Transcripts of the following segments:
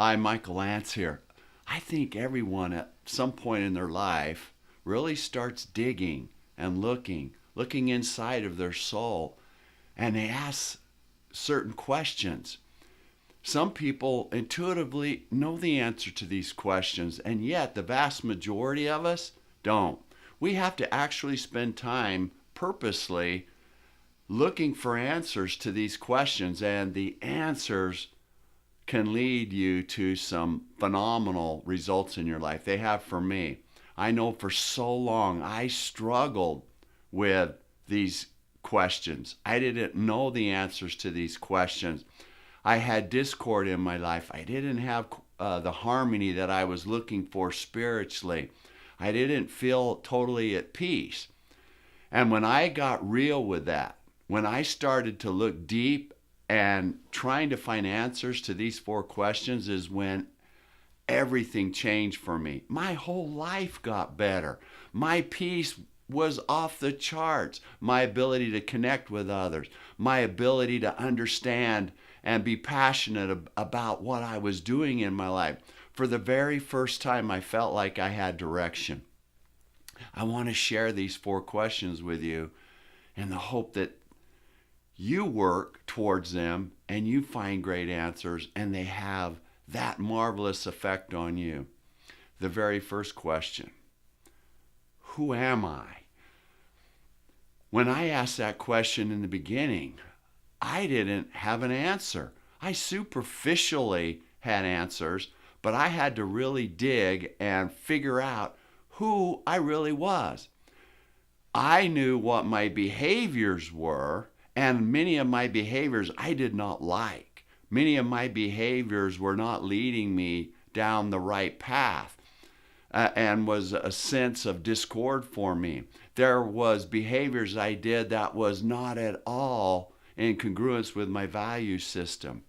Hi, Michael Lantz here. I think everyone at some point in their life really starts digging and looking inside of their soul, and they ask certain questions. Some people intuitively know the answer to these questions, and yet the vast majority of us don't. We have to actually spend time purposely looking for answers to these questions, and the answers can lead you to some phenomenal results in your life. They have for me. I know for so long I struggled with these questions. I didn't know the answers to these questions. I had discord in my life. I didn't have the harmony that I was looking for spiritually. I didn't feel totally at peace. And when I got real with that, when I started to look deep and trying to find answers to these four questions, is when everything changed for me. My whole life got better. My peace was off the charts. My ability to connect with others, my ability to understand and be passionate about what I was doing in my life. For the very first time, I felt like I had direction. I want to share these four questions with you in the hope that you work towards them and you find great answers, and they have that marvelous effect on you. The very first question: who am I? When I asked that question in the beginning, I didn't have an answer. I superficially had answers, but I had to really dig and figure out who I really was. I knew what my behaviors were, and many of my behaviors I did not like. Many of my behaviors were not leading me down the right path, and was a sense of discord for me. There was behaviors I did that was not at all in congruence with my value system.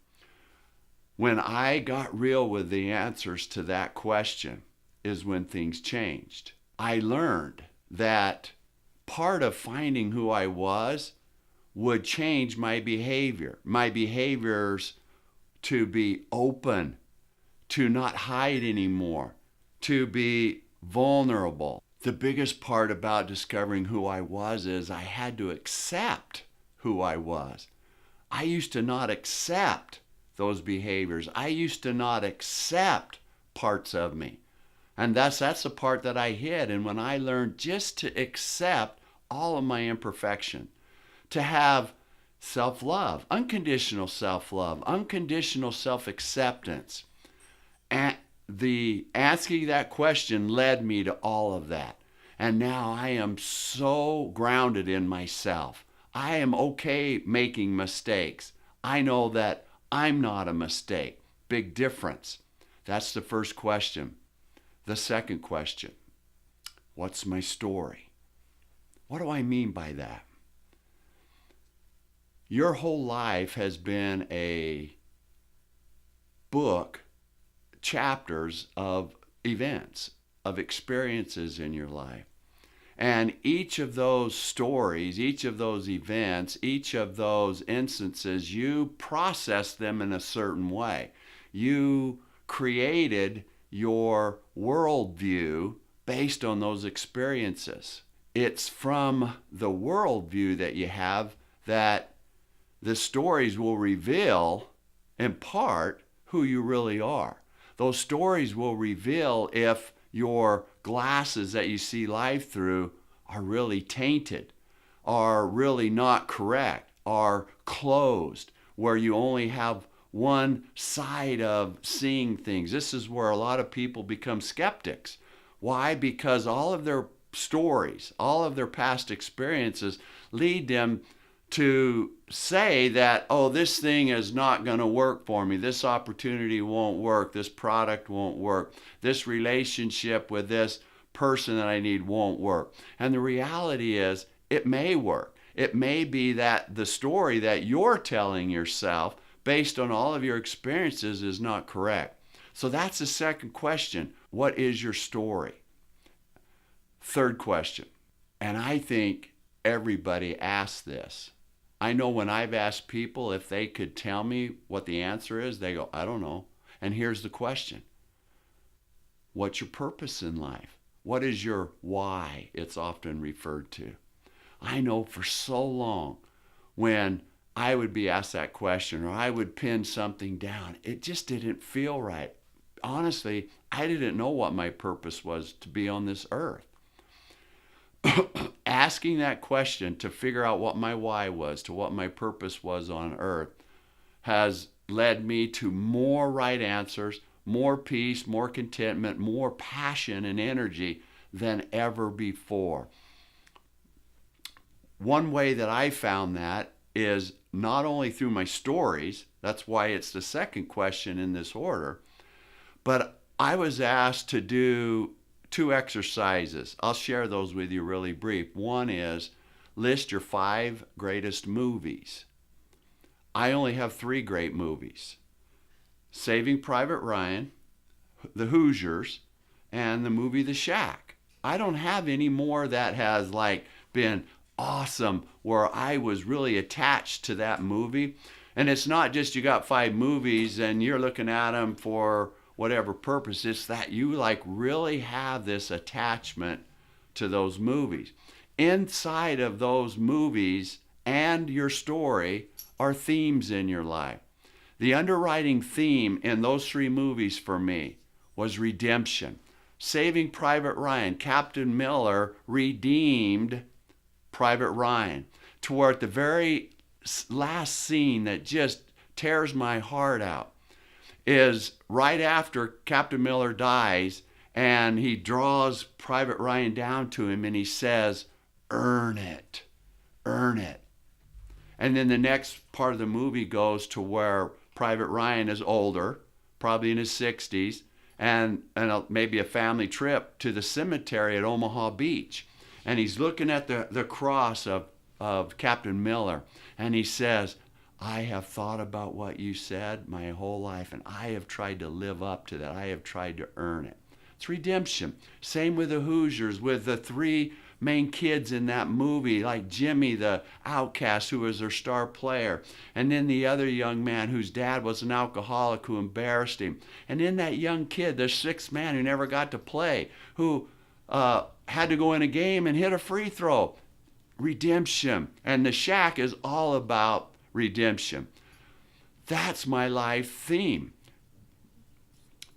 When I got real with the answers to that question is when things changed. I learned that part of finding who I was would change my behavior. My behaviors to be open, to not hide anymore, to be vulnerable. The biggest part about discovering who I was is I had to accept who I was. I used to not accept those behaviors. I used to not accept parts of me. And that's the part that I hid. And when I learned just to accept all of my imperfection, to have self-love, unconditional self-acceptance, and the asking that question led me to all of that. And now I am so grounded in myself. I am okay making mistakes. I know that I'm not a mistake. Big difference. That's the first question. The second question: what's my story? What do I mean by that? Your whole life has been a book, chapters of events, of experiences in your life. And each of those stories, each of those events, each of those instances, you process them in a certain way. You created your worldview based on those experiences. It's from the worldview that you have that the stories will reveal, in part, who you really are. Those stories will reveal if your glasses that you see life through are really tainted, are really not correct, are closed, where you only have one side of seeing things. This is where a lot of people become skeptics. Why? Because all of their stories, all of their past experiences lead them to say that, oh, this thing is not going to work for me. This opportunity won't work. This product won't work. This relationship with this person that I need won't work. And the reality is, it may work. It may be that the story that you're telling yourself based on all of your experiences is not correct. So that's the second question. What is your story? Third question, and I think everybody asks this. I know when I've asked people if they could tell me what the answer is, they go, I don't know. And here's the question. What's your purpose in life? What is your why? It's often referred to. I know for so long when I would be asked that question or I would pin something down, it just didn't feel right. Honestly, I didn't know what my purpose was to be on this earth. Asking that question to figure out what my why was, to what my purpose was on earth, has led me to more right answers, more peace, more contentment, more passion and energy than ever before. One way that I found that is not only through my stories, that's why it's the second question in this order, but I was asked to do 2 exercises. I'll share those with you really brief. One is list your 5 greatest movies. I only have 3 great movies. Saving Private Ryan, The Hoosiers, and the movie The Shack. I don't have any more that has been awesome where I was really attached to that movie. And it's not just you got 5 movies and you're looking at them for whatever purpose. It's that you really have this attachment to those movies. Inside of those movies and your story are themes in your life. The underwriting theme in those 3 movies for me was redemption. Saving Private Ryan, Captain Miller redeemed Private Ryan to where at the very last scene that just tears my heart out is right after Captain Miller dies and he draws Private Ryan down to him and he says, "Earn it, earn it." And then the next part of the movie goes to where Private Ryan is older, probably in his 60s, and maybe a family trip to the cemetery at Omaha Beach. And he's looking at the cross of Captain Miller, and he says, "I have thought about what you said my whole life, and I have tried to live up to that. I have tried to earn it." It's redemption. Same with the Hoosiers, with the 3 main kids in that movie, like Jimmy, the outcast, who was their star player, and then the other young man whose dad was an alcoholic who embarrassed him, and then that young kid, the 6th man who never got to play, who had to go in a game and hit a free throw. Redemption. And The Shack is all about redemption. That's my life theme.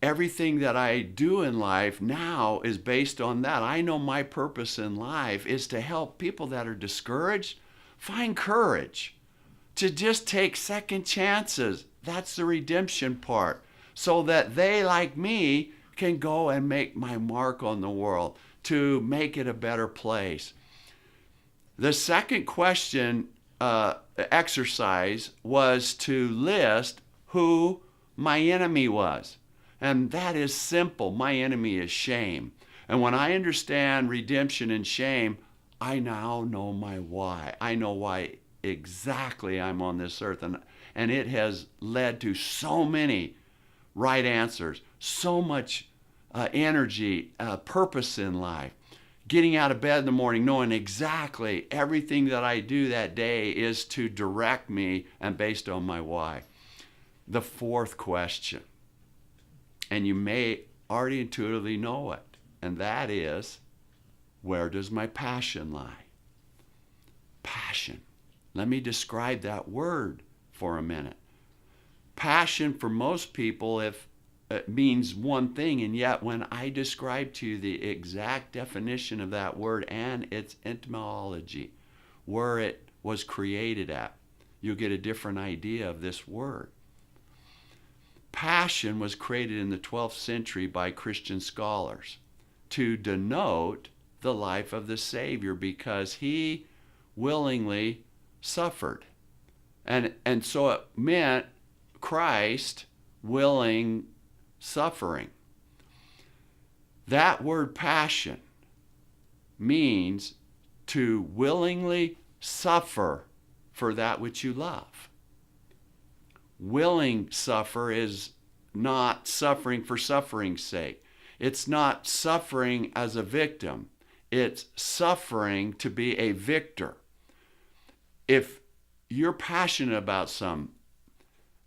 Everything that I do in life now is based on that. I know my purpose in life is to help people that are discouraged find courage to just take second chances. That's the redemption part. So that they, like me, can go and make my mark on the world to make it a better place. The second question exercise was to list who my enemy was. And that is simple. My enemy is shame. And when I understand redemption and shame, I now know my why. I know why exactly I'm on this earth. And it has led to so many right answers, so much energy, purpose in life. Getting out of bed in the morning, knowing exactly everything that I do that day is to direct me and based on my why. The 4th question, and you may already intuitively know it, and that is, where does my passion lie? Passion. Let me describe that word for a minute. Passion for most people, if it means one thing, and yet when I describe to you the exact definition of that word and its etymology, where it was created at, you'll get a different idea of this word. Passion was created in the 12th century by Christian scholars to denote the life of the Savior because he willingly suffered. And so it meant Christ willing suffering. That word passion means to willingly suffer for that which you love. Willing suffer is not suffering for suffering's sake. It's not suffering as a victim. It's suffering to be a victor. If you're passionate about something,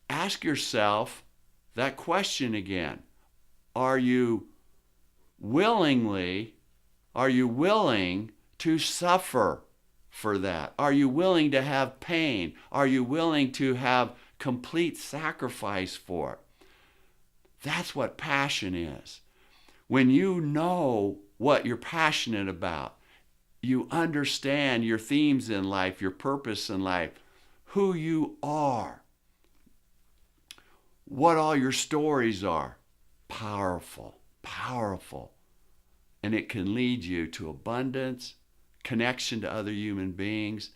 ask yourself that question again. Are you willing to suffer for that? Are you willing to have pain? Are you willing to have complete sacrifice for it? That's what passion is. When you know what you're passionate about, you understand your themes in life, your purpose in life, who you are, what all your stories are. Powerful, powerful. And it can lead you to abundance, connection to other human beings,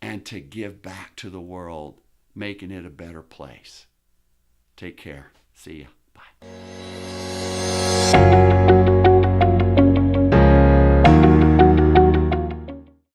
and to give back to the world, making it a better place. Take care. See ya. Bye.